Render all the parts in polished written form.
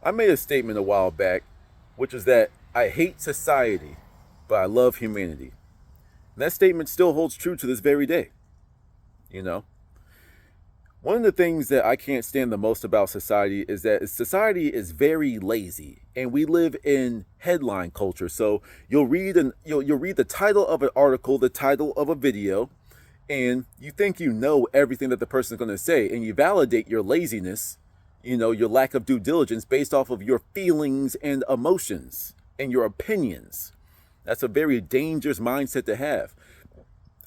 I made a statement a while back, which is that I hate society, but I love humanity. And that statement still holds true to this very day. You know, one of the things that I can't stand the most about society is that society is very lazy, and we live in headline culture. So you'll read the title of an article, the title of a video, and you think you know everything that the person is going to say, and you validate your laziness, your lack of due diligence based off of your feelings and emotions and your opinions. That's a very dangerous mindset to have.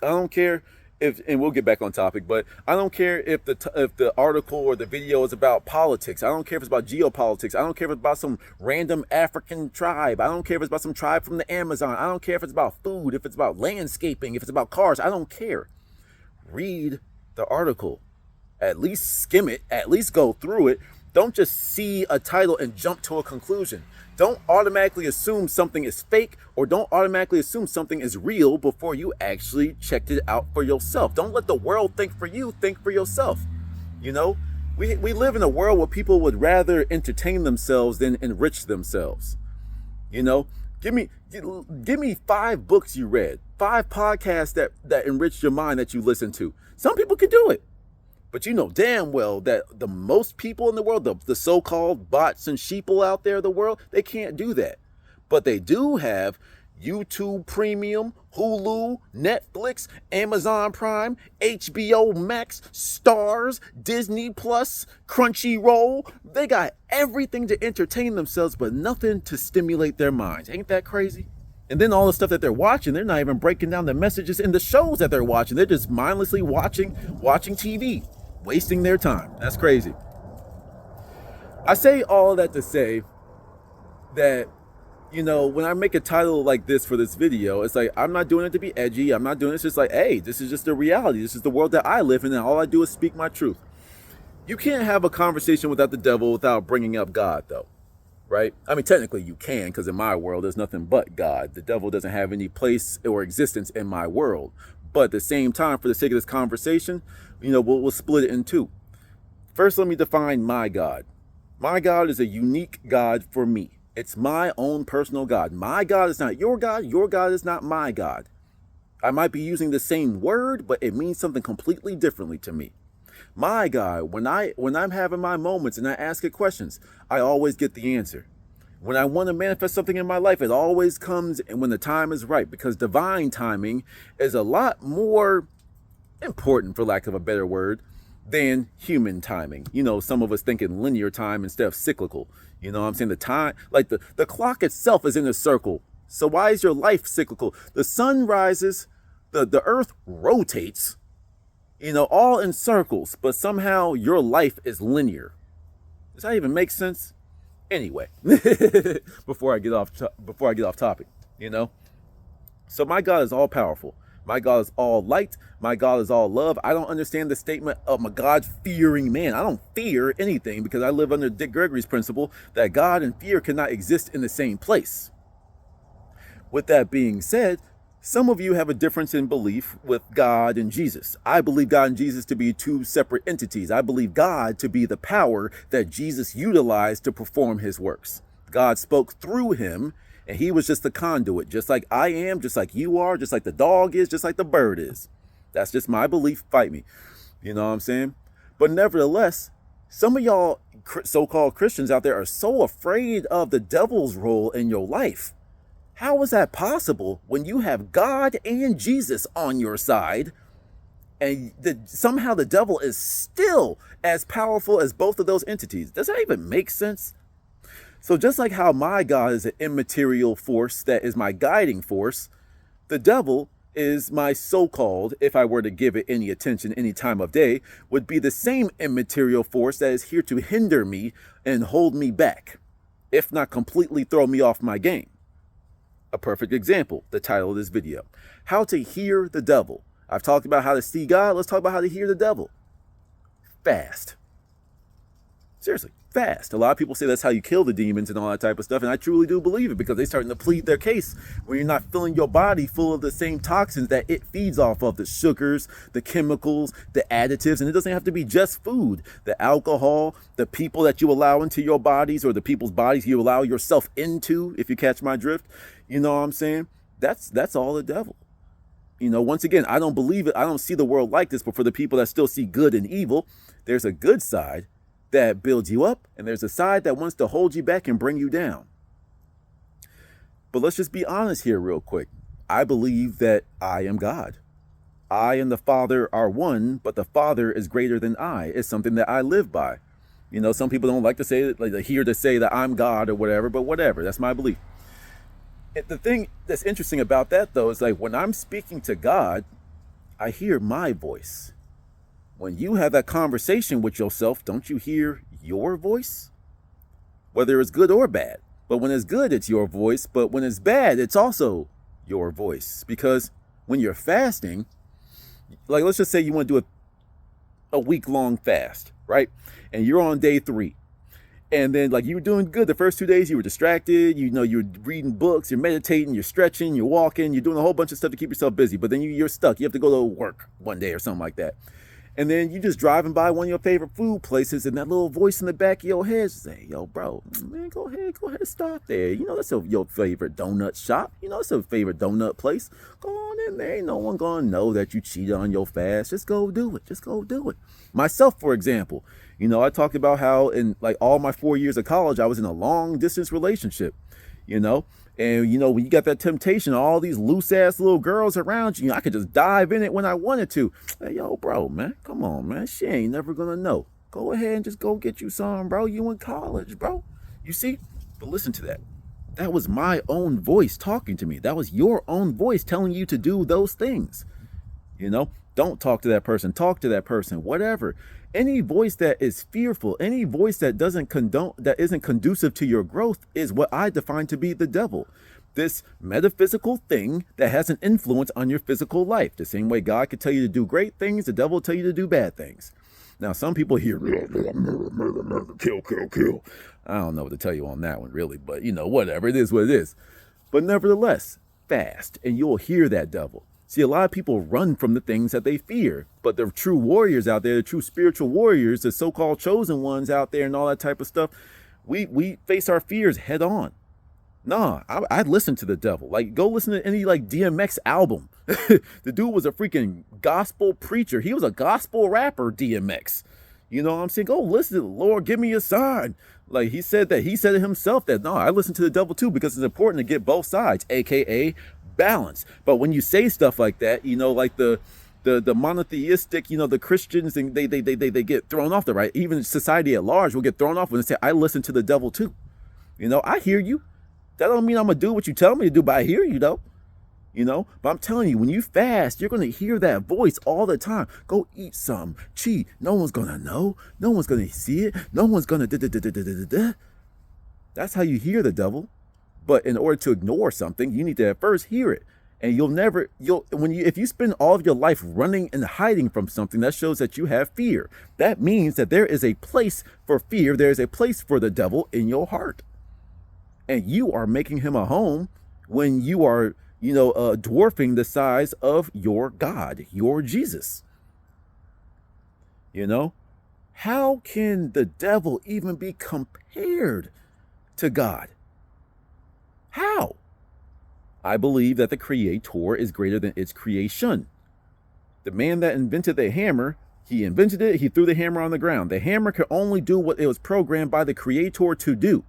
I don't care if, and we'll get back on topic, but I don't care if the article or the video is about politics. I don't care if it's about geopolitics. I don't care if it's about some random African tribe. I don't care if it's about some tribe from the Amazon. I don't care if it's about food, if it's about landscaping, if it's about cars. I don't care. Read the article. At least skim it, at least go through it. Don't just see a title and jump to a conclusion. Don't automatically assume something is fake, or don't automatically assume something is real before you actually checked it out for yourself. Don't let the world think for you, think for yourself. You know, we live in a world where people would rather entertain themselves than enrich themselves. You know, give me 5 books you read, 5 podcasts that enriched your mind that you listen to. Some people can do it. But you know damn well that the most people in the world, the so-called bots and sheeple out there in the world, they can't do that. But they do have YouTube Premium, Hulu, Netflix, Amazon Prime, HBO Max, Stars, Disney Plus, Crunchyroll. They got everything to entertain themselves, but nothing to stimulate their minds. Ain't that crazy? And then all the stuff that they're watching, they're not even breaking down the messages in the shows that they're watching. They're just mindlessly watching TV, wasting their time. That's crazy. I say all of that to say that, when I make a title like this for this video, it's like, I'm not doing it to be edgy. I'm not doing it. It's just like, hey, this is just the reality. This is the world that I live in, and all I do is speak my truth. You can't have a conversation without the devil without bringing up God, though. Right? I mean, technically you can, because in my world, there's nothing but God. The devil doesn't have any place or existence in my world. But at the same time, for the sake of this conversation, we'll split it in two. First, let me define my God. My God is a unique God for me. It's my own personal God. My God is not your God. Your God is not my God. I might be using the same word, but it means something completely differently to me. My God, when I'm having my moments and I ask it questions, I always get the answer. When I want to manifest something in my life, it always comes and when the time is right, because divine timing is a lot more important, for lack of a better word, than human timing. Some of us think in linear time instead of cyclical. You know what I'm saying? The time, like the clock itself is in a circle. So why is your life cyclical? The sun rises, the earth rotates, all in circles, but somehow your life is linear. Does that even make sense? Anyway, before I get off topic, So my God is all powerful. My God is all light. My God is all love. I don't understand the statement of a God-fearing man. I don't fear anything because I live under Dick Gregory's principle that God and fear cannot exist in the same place. With that being said, some of you have a difference in belief with God and Jesus. I believe God and Jesus to be 2 separate entities. I believe God to be the power that Jesus utilized to perform his works. God spoke through him, and he was just the conduit, just like I am, just like you are, just like the dog is, just like the bird is. That's just my belief. Fight me. You know what I'm saying? But nevertheless, some of y'all so-called Christians out there are so afraid of the devil's role in your life. How is that possible when you have God and Jesus on your side, and somehow the devil is still as powerful as both of those entities? Does that even make sense? So just like how my God is an immaterial force that is my guiding force, the devil is my so-called, if I were to give it any attention any time of day, would be the same immaterial force that is here to hinder me and hold me back, if not completely throw me off my game. A perfect example, the title of this video, How to Hear the Devil. I've talked about how to see God. Let's talk about how to hear the devil. Fast. Seriously, fast. A lot of people say that's how you kill the demons and all that type of stuff, and I truly do believe it because they're starting to plead their case when you're not filling your body full of the same toxins that it feeds off of, the sugars, the chemicals, the additives, and it doesn't have to be just food. The alcohol, the people that you allow into your bodies or the people's bodies you allow yourself into, if you catch my drift, you know what I'm saying? That's all the devil. Once again, I don't believe it. I don't see the world like this, but for the people that still see good and evil, there's a good side that builds you up, and there's a side that wants to hold you back and bring you down. But let's just be honest here real quick. I believe that I am God. I and the Father are one, but the Father is greater than I. It's something that I live by. Some people don't like to say it, like hear to say that I'm God or whatever, but whatever, that's my belief. The thing that's interesting about that, though, is like when I'm speaking to God, I hear my voice. When you have that conversation with yourself, don't you hear your voice? Whether it's good or bad. But when it's good, it's your voice. But when it's bad, it's also your voice. Because when you're fasting, like let's just say you want to do a week-long fast, right? And you're on day 3. And then like you were doing good the first 2 days, you were distracted, you're reading books, you're meditating, you're stretching, you're walking, you're doing a whole bunch of stuff to keep yourself busy. But then you're stuck. You have to go to work one day or something like that. And then you just driving by one of your favorite food places, and that little voice in the back of your head say, yo, bro, man, go ahead, stop there. That's your favorite donut shop. It's your favorite donut place. Go on in there. Ain't no one gonna know that you cheated on your fast. Just go do it. Myself, for example, I talked about how in like all my 4 years of college, I was in a long distance relationship, And, when you got that temptation, all these loose ass little girls around you, I could just dive in it when I wanted to. Hey, yo, bro, man, come on, man. She ain't never going to know. Go ahead and just go get you some, bro. You in college, bro. You see? But listen to that. That was my own voice talking to me. That was your own voice telling you to do those things. Don't talk to that person. Talk to that person. Whatever. Any voice that is fearful, any voice that isn't conducive to your growth is what I define to be the devil. This metaphysical thing that has an influence on your physical life. The same way God could tell you to do great things, the devil will tell you to do bad things. Now, some people hear murder, kill. I don't know what to tell you on that one, really, but whatever. It is what it is. But nevertheless, fast, and you'll hear that devil. See, a lot of people run from the things that they fear, but the true warriors out there, the true spiritual warriors, the so-called chosen ones out there and all that type of stuff, we face our fears head on. Nah, I listen to the devil. Like, go listen to any like DMX album. The dude was a freaking gospel preacher. He was a gospel rapper, DMX. You know what I'm saying? Go listen to the Lord, give me a sign. Like he said it himself that, no, I listen to the devil too because it's important to get both sides, AKA balance. But when you say stuff like that, like the monotheistic, the Christians, and they get thrown off right. Even society at large will get thrown off when they say, I listen to the devil too. I hear you. That don't mean I'm gonna do what you tell me to do, but I hear you though. But I'm telling you, when you fast, you're gonna hear that voice all the time. Go eat some, cheat. No one's gonna know. No one's gonna see it. No one's gonna da. That's how you hear the devil. But in order to ignore something, you need to at first hear it. And if you spend all of your life running and hiding from something, that shows that you have fear. That means that there is a place for fear. There is a place for the devil in your heart. And you are making him a home when you are, dwarfing the size of your God, your Jesus. How can the devil even be compared to God? How? I believe that the Creator is greater than its creation. The man that invented the hammer, he invented it, he threw the hammer on the ground. The hammer can only do what it was programmed by the Creator to do.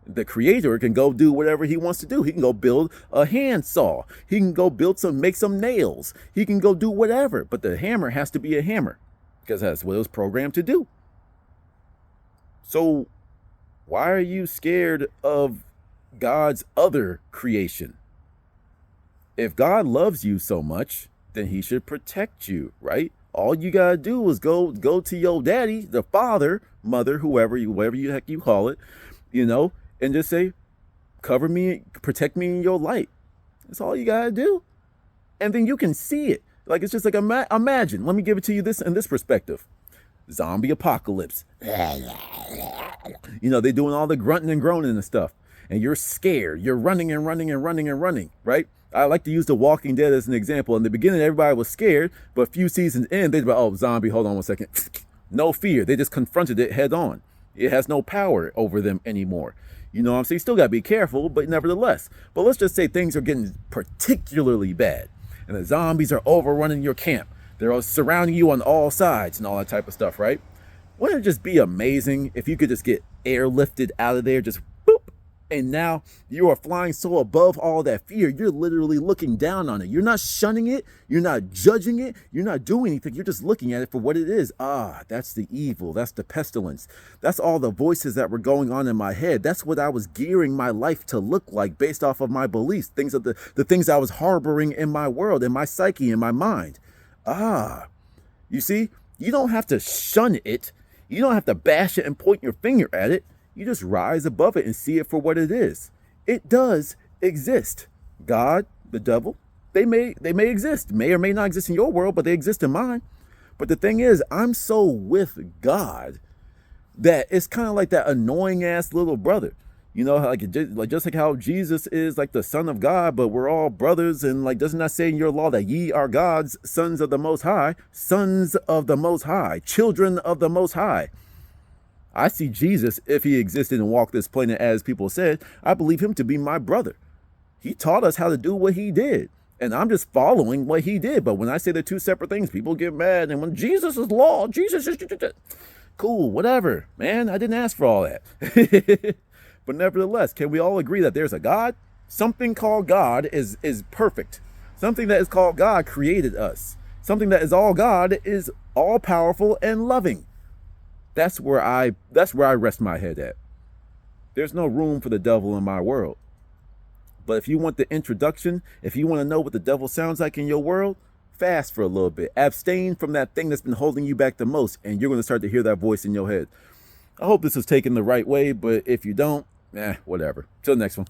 The Creator can go do whatever he wants to do. He can go build a handsaw. He can go make some nails. He can go do whatever. But the hammer has to be a hammer because that's what it was programmed to do. So why are you scared of God's other creation? If God loves you so much, then he should protect you, right? All you gotta do is go to your daddy, the father, mother, whatever you heck you call it, and just say, cover me, protect me in your light. That's all you gotta do. And then you can see it. Like, it's just like, imagine, let me give it to you in this perspective. zombie apocalypse. You know, they're doing all the grunting and groaning and stuff. And you're scared. You're running and running and running and running, right? I like to use The Walking Dead as an example. In the beginning, everybody was scared, but a few seasons in, they'd be like, oh, zombie, hold on one second. No fear. They just confronted it head on. It has no power over them anymore. You know what I'm saying? You still got to be careful, but nevertheless. But let's just say things are getting particularly bad, and the zombies are overrunning your camp. They're all surrounding you on all sides and all that type of stuff, right? Wouldn't it just be amazing if you could just get airlifted out of there, just boop, and now you are flying so above all that fear, you're literally looking down on it. You're not shunning it. You're not judging it. You're not doing anything. You're just looking at it for what it is. Ah, that's the evil. That's the pestilence. That's all the voices that were going on in my head. That's what I was gearing my life to look like based off of my beliefs, things of the things I was harboring in my world, in my psyche, in my mind. Ah, you see, you don't have to shun it. You don't have to bash it and point your finger at it. You just rise above it and see it for what it is. It does exist. God, the devil, they may exist, may or may not exist in your world, but they exist in mine. But the thing is, I'm so with God that it's kind of like that annoying ass little brother. You know, just like how Jesus is like the Son of God, but we're all brothers. And like, doesn't that say in your law that ye are God's sons of the Most High, sons of the Most High, children of the Most High? I see Jesus, if he existed and walked this planet as people said, I believe him to be my brother. He taught us how to do what he did. And I'm just following what he did. But when I say they're two separate things, people get mad. And when Jesus is law, Jesus is cool, whatever, man. I didn't ask for all that. But nevertheless, can we all agree that there's a God? Something called God is perfect. Something that is called God created us. Something that is all God is all powerful and loving. That's where I rest my head at. There's no room for the devil in my world. But if you want the introduction, if you want to know what the devil sounds like in your world, fast for a little bit. Abstain from that thing that's been holding you back the most, and you're going to start to hear that voice in your head. I hope this is taken the right way, but if you don't, whatever. Till next one.